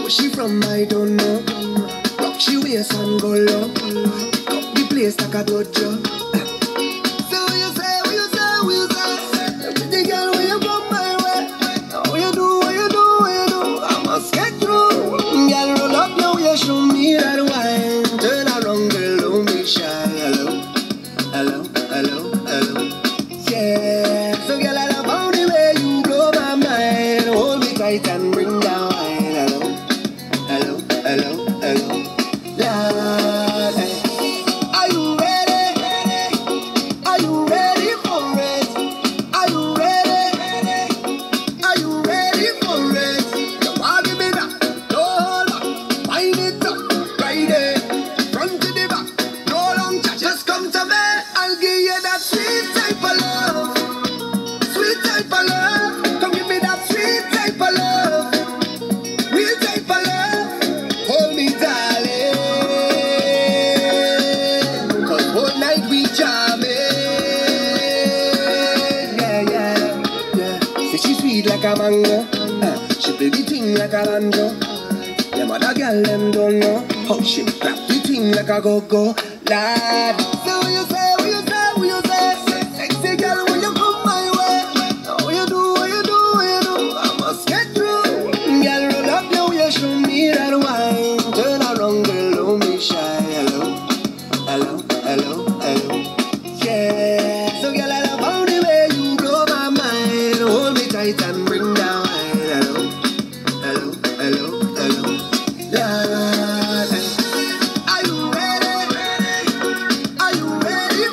She from I don't know. Rock she waist and go low. Pick up the place like a dojo. So what you say, what you say, what you say? Pretty girl, when you come my way, what you do, what you do, what you do? I must get through. Girl, roll up now, you show me that wine. Turn around, girl, don't be shy. Hello, hello, hello, hello. Yeah. So girl, I love how the way you blow my mind. Hold me tight and bring down wine. Hello, hello, hello. Lord, are you ready? Are you ready for it? Are you ready? Are you ready for it? You want give me that? No hold back. Wind it up, ride it. Front to the back, no long chat. Just come to me. I'll give you that sweet type of love. Sweet type of love. Come give me that sweet type of love. Real type of love. Hold me, darling. Cause whole night we jamming. Yeah, yeah, yeah. Say she sweet like a mango. She play the thing like a banjo. Them other girl them don't know how she clap the thing like a go-go. Lad. So what you say, what you say, what you say? Sexy girl when you come my way. What you do, what you do, what you do? I must get through. Girl roll up now, you show me that wine. Turn around girl, don't be shy. Hello, hello, hello, hello. Yeah. So girl I love how the way you blow my mind. Hold me tight and bring down wine. Hello, hello, hello, hello. Lord, are you ready? Are you ready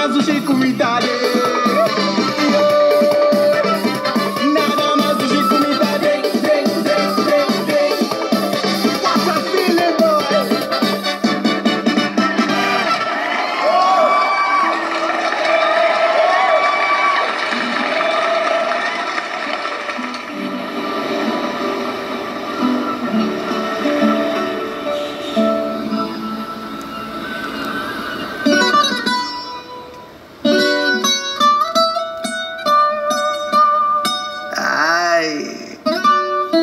más sushi kumitare. Nada más sushi kumitare. What's a feeling, boy?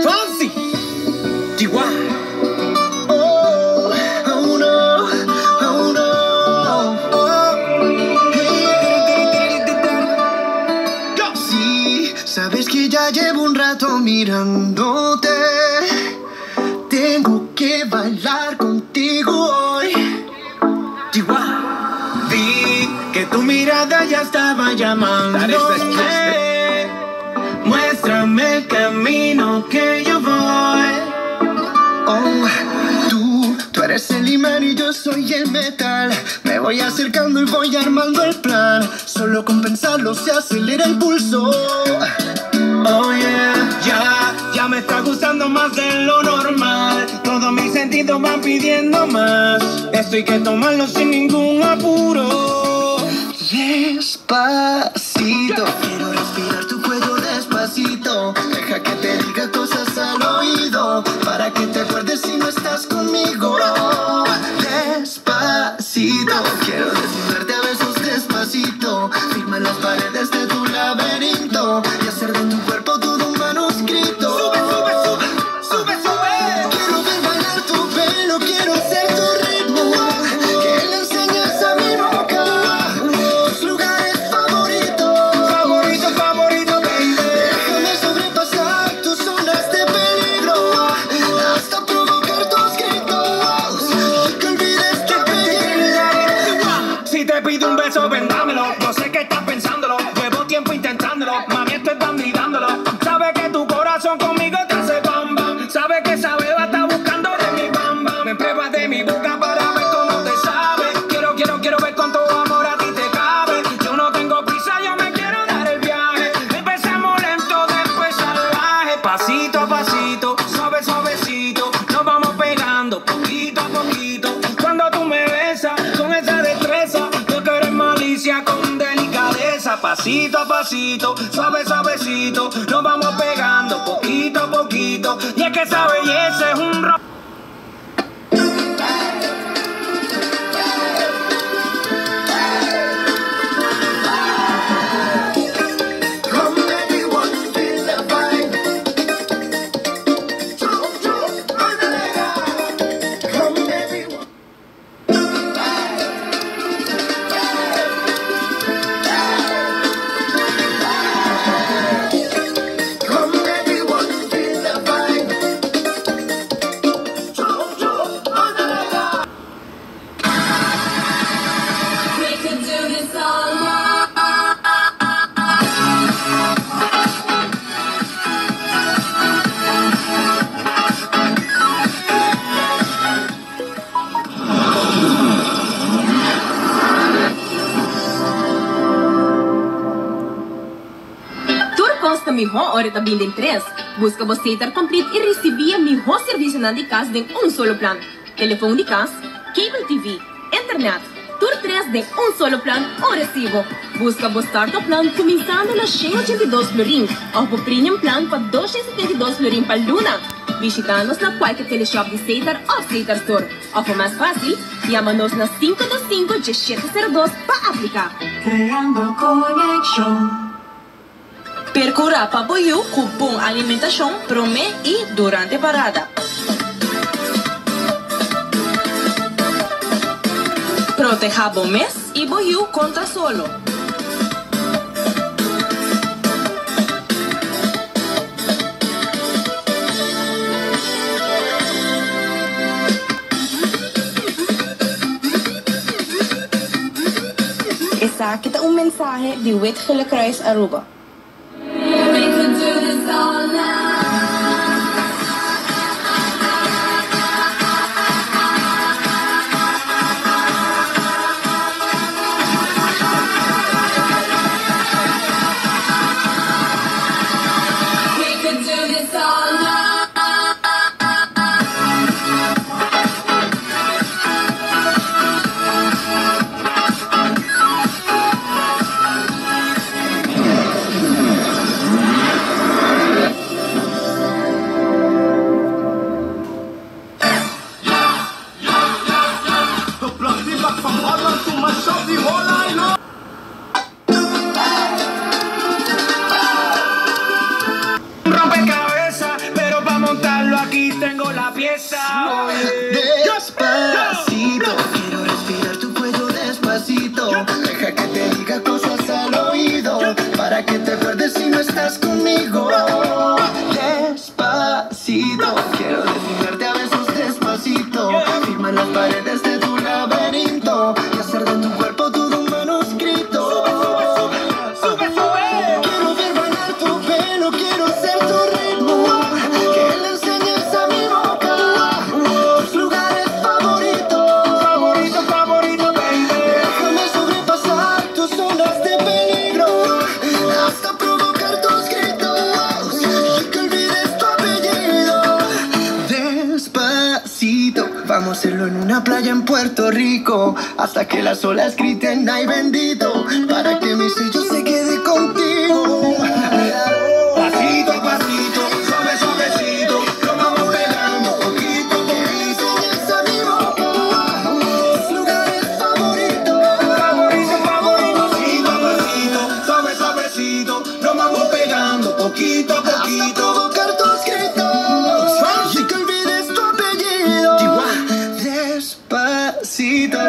Fancy, Chihuahua. Oh, oh no, oh no, oh. Sí, sabes que ya llevo un rato mirándote. Tengo que bailar contigo hoy. Chihuahua. Vi que tu mirada ya estaba llamándome. Muéstrame el camino que yo voy. Oh, tú eres el imán y yo soy el metal. Me voy acercando y voy armando el plan. Solo con pensarlo se acelera el pulso. Oh yeah, ya me está gustando más de lo normal. Todos mis sentidos van pidiendo más. Esto hay que tomarlo sin ningún apuro. Despacito, quiero respirar tu cuello despacito. Deja que te diga cosas al oído, para que te acuerdes si no estás conmigo. Despacito, quiero desnudarte a besos despacito. Firma las paredes de tu laberinto y hacer de tu cuerpo todo un manuscrito. Sube, sube, sube, sube, sube. Quiero ver bailar tu pelo, quiero ser tu ritmo. Que le enseñes a mi boca tus lugares favoritos. Favorito, favorito, baby. Déjame sobrepasar tus zonas de peligro hasta provocar tus gritos y que olvides tu peligro. Si te pido un beso, vendámelo. No sé qué estás pensándolo. Llevo tiempo intentándolo. Mami, estoy dando y dándolo. Sabe que tu corazón conmigo te hace bam bam. Sabe que esa beba está buscando de mi bam bam. Me pruebas de mi boca para ver cómo te sabe. Quiero ver cuánto amor a ti te cabe. Yo no tengo prisa, yo me quiero dar el viaje. Empecemos lento, después salvaje. Pasito a pasito, suave suavecito, nos vamos pegando poquito a poquito. Cuando tú me besas con esa destreza, yo quiero en malicia con delicadeza. Pasito a pasito, suave suavecito, nos vamos pegando poquito a poquito. Y es que esa belleza es un rock. Melhor hora também de empresa. Busca você estar completo e receber melhor serviço de casa em solo plano. Telefone de casa, cable TV, internet, tudo 3 de solo plano ou recibo. Busca o startup plano começando na 182 florin ou o premium plano para 272 florin para luna. Visita-nos na qualquer teleshop de Seitar ou Seitar Store. Ou for mais fácil, chama-nos na 525-1702 para aplicar. Creando conexão. Percura Papoyu com bom alimentação prome e durante parada. Proteja bom mês e boiu contra solo. Essa aqui é mensagem de Wetgele Kruis Aruba. la fiesta. Despacito, quiero respirar tu cuello despacito. Deja que te diga cosas al oído, para que te acuerdes si no estás conmigo. Despacito, quiero desnudarte a besos despacito. Firma las paredes de tu laberinto y hacer de tu cuerpo todo un manuscrito. Quiero ver bailar tu pelo, quiero ser tu ritmo, que le enseñes a mi boca tus lugares favoritos, baby. Déjame sobrepasar tus zonas de peligro, hasta provocar tus gritos y que olvides tu apellido. Despacito, vamos a hacerlo en una playa en Puerto Rico, hasta que las olas griten ay bendito, para que mi sello se quede contigo. Pasito a pasito, suave suavecito, lo vamos pegando poquito a poquito. Enseñas a mi boca tus lugares favoritos, pasito a pasito, suave suavecito, lo vamos pegando poquito a poquito, hasta provocar tus gritos y que olvides tu apellido. Despacito.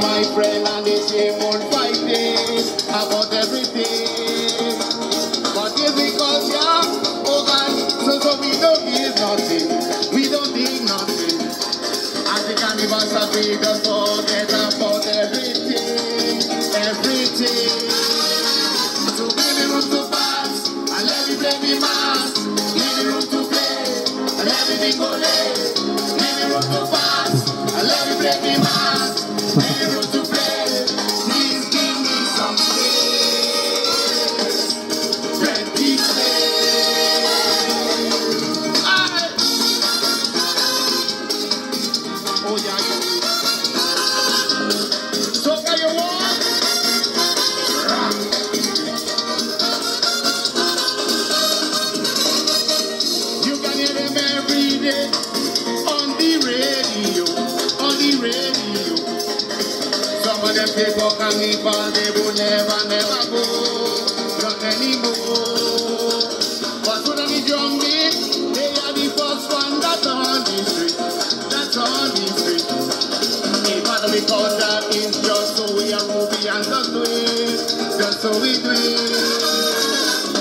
My friend, and the same old fighting about everything. But it's because yeah, oh God, so we don't give nothing, we don't dig nothing. As the cannibals have we just forget about everything. So give me room to pass, and let me play me mass. Give me room to play, and let me be go late. Give me room to pass, and let me play me mass. People can leave and they will never go, not anymore. But when I need young men, they are the first one that's on the street, If I don't because that is just so we are moving and just so we do it.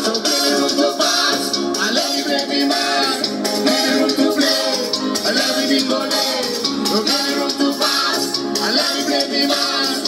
So give me room to pass, and let me play me man. Give me room to play, and let me be go late. So give me room to pass, and let me play me man.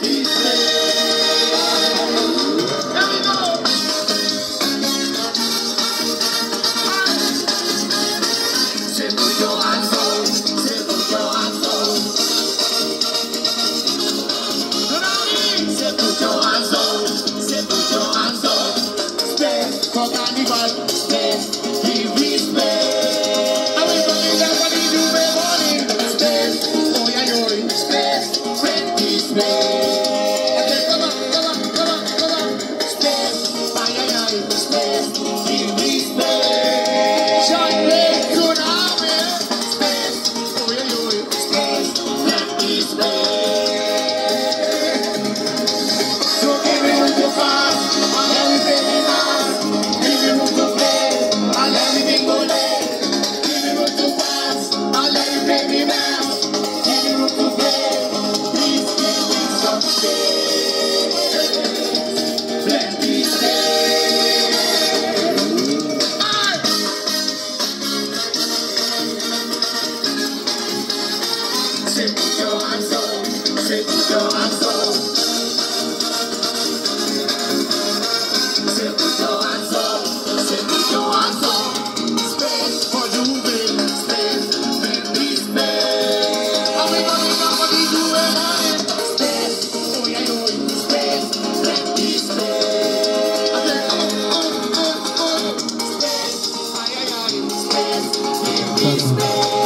Please Say put your hands up. Say put your hands up. Space for carnival. Space, give me space. And we gonna get what we do every morning. Space, oh yeah, yo. Space, friendly space. Okay, come on, come on, come on, come on. Space, ay, ay, ay. Space, give me space. Short place to now, yeah. Space, oh yeah, yo. Space, friendly space. So give me room to fast, and let me play me fast. Give me room to play, and let me go late. Give me room to fast, and let me play me fast. Give me room to play, please give me some space. Plenty space. Aye. Say put your hands up, say put your hands up. Say put your hands up, say put your hands up. Space for Juve, space, plenty space. And we gonna get what we do every morning. Space, oh yeah, yo, space, plenty space. Okay, space, ay, ay, ay, space, plenty space.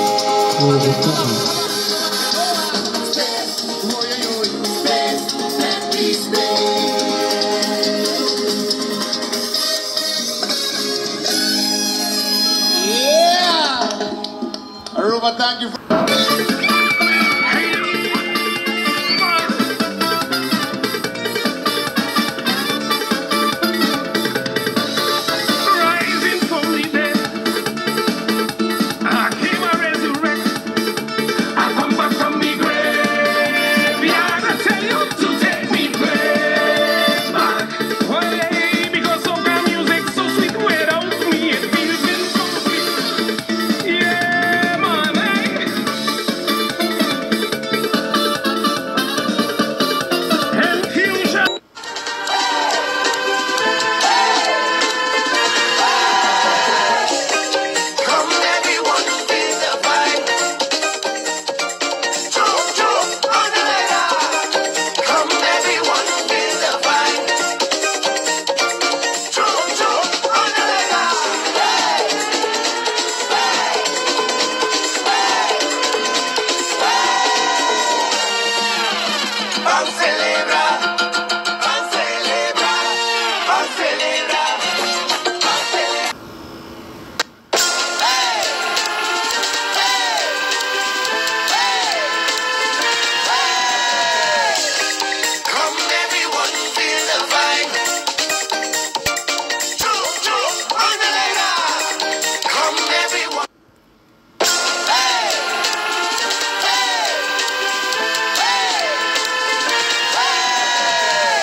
Space, oh yeah, yo, space, plenty space. Yeah! Aruba, thank you. Rising from the dead, I came a resurrect. I come back from the grave. Yeah, I tell you to take me way back. Why? Because soca music so sweet without me, it feels incomplete. Yeah, man, and fusion. Come everyone, feel the vibe. Jump, jump, run the ladder. Come everyone, feel the vibe. Jump, jump, run the ladder. Hey, hey, hey, hey. Vamos celebrar, vamos celebrar, vamos celebrar, vamos celebrar. Come everyone, feel the vibe. Jump, jump, run the ladder. Come everyone. Hey, hey, hey, hey.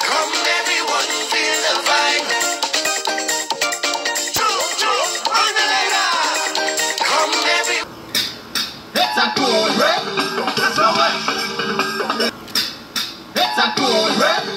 Come everyone, feel the vibe. Jump, jump, run the ladder. Come everyone. It's a cool rap. That's all right. It's a cool rap.